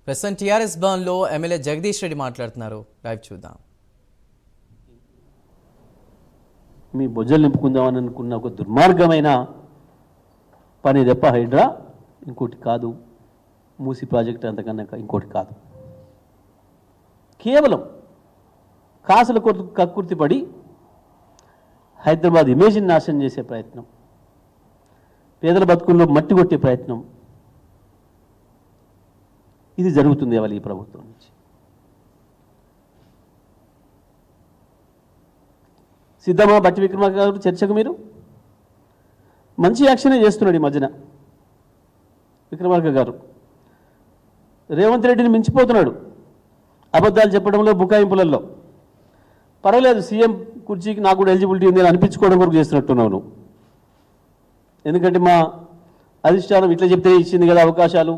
ప్రస్తుతం టీఆర్ఎస్ భవన్లో ఎమ్మెల్యే జగదీష్ రెడ్డి మాట్లాడుతున్నారు. లైవ్ చూద్దాం. మీ బొజ్జలు నింపుకుందామని అనుకున్న ఒక దుర్మార్గమైన పని తప్ప హైడ్రా ఇంకోటి కాదు. మూసి ప్రాజెక్ట్ అంతకన్నా ఇంకోటి కాదు. కేవలం కాసుల కక్కుర్తిపడి హైదరాబాద్ ఇమేజ్ని నాశనం చేసే ప్రయత్నం, పేదల బతుకుల్లో మట్టి కొట్టే ప్రయత్నం ఇది జరుగుతుంది ఇవాళ ఈ ప్రభుత్వం నుంచి. సిద్ధమా బట్టి విక్రమార్క గారు చర్చకు? మీరు మంచి యాక్షనే చేస్తున్నాడు ఈ మధ్యన. విక్రమార్క గారు రేవంత్ రెడ్డిని మించిపోతున్నాడు అబద్ధాలు చెప్పడంలో, బుకాయింపులలో. పర్వాలేదు, సీఎం కుర్చీకి నాకు కూడా ఎలిజిబిలిటీ ఉంది అని అనిపించుకోవడం వరకు చేస్తున్నట్టున్నాను. ఎందుకంటే మా అధిష్టానం ఇట్లా చెప్తే ఇచ్చింది కదా అవకాశాలు,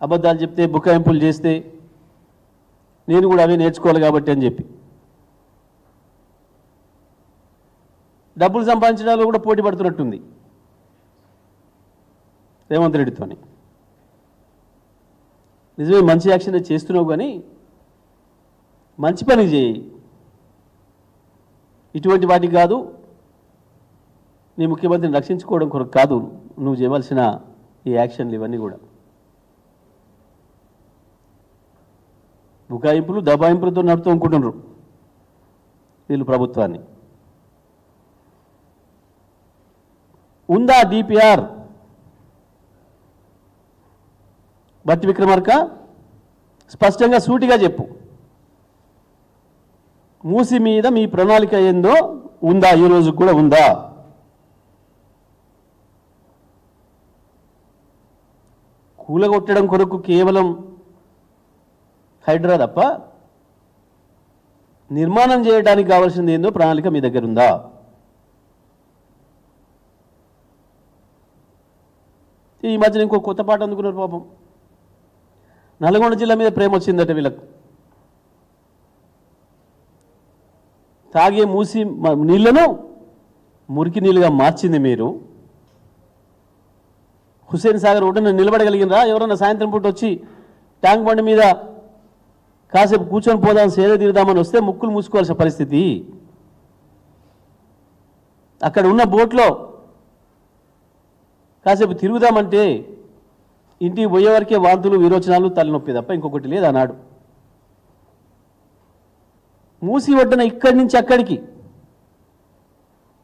అబద్ధాలు చెప్తే బుకాయింపులు చేస్తే నేను కూడా అవే నేర్చుకోవాలి కాబట్టి అని చెప్పి డబ్బులు సంపాదించడాలు కూడా పోటీ పడుతున్నట్టుంది రేవంత్ రెడ్డితోని. నిజమే, మంచి యాక్షన్ చేస్తున్నావు, కానీ మంచి పని చేయి. ఇటువంటి వాటికి కాదు, నీ ముఖ్యమంత్రిని రక్షించుకోవడం కొరకు కాదు నువ్వు చేయవలసిన ఈ యాక్షన్లు ఇవన్నీ కూడా. బుకాయింపులు దబాయింపులతో నడుతూ అనుకుంటున్నారు వీళ్ళు ప్రభుత్వాన్ని. ఉందా డిపిఆర్? బట్టి విక్రమార్క స్పష్టంగా సూటిగా చెప్పు. మూసి మీద మీ ప్రణాళిక ఏందో ఉందా? ఈ రోజు కూడా ఉందా? కూలగొట్టడం కొరకు కేవలం హైడ్రా తప్ప నిర్మాణం చేయడానికి కావాల్సింది ఏందో ప్రణాళిక మీ దగ్గర ఉందా? ఈ మధ్యన ఇంకో కొత్త పాట అందుకున్నారు పాపం. నల్గొండ జిల్లా మీద ప్రేమ వచ్చిందట వీళ్ళకు. తాగే మూసి నీళ్లను మురికి నీళ్ళుగా మార్చింది మీరు. హుస్సేన్ సాగర్ ఒడ్డున నిలబడగలిగినరా? ఎవరన్నా సాయంత్రం పూట వచ్చి ట్యాంక్ బండి మీద కాసేపు కూర్చొని పోదాం, సేద తీరుదామని వస్తే ముక్కులు మూసుకోవాల్సిన పరిస్థితి. అక్కడ ఉన్న బోట్లో కాసేపు తిరుగుదామంటే ఇంటికి పోయేవరకే వాంతులు, విరోచనాలు, తలనొప్పి తప్ప ఇంకొకటి లేదు అన్నాడు. మూసి ఒడ్డున ఇక్కడి నుంచి అక్కడికి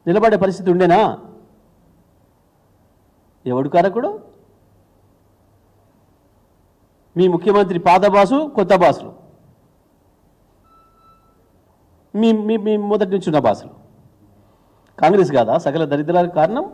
నిలబడే పరిస్థితి ఉండేనా? ఎవడు కారకుడు? మీ ముఖ్యమంత్రి పాత బాసు, కొత్త బాసులు, మీ మొదటి నుంచి ఉన్న బాసులు. కాంగ్రెస్ కాదా సకల దరిద్రాలకు కారణం?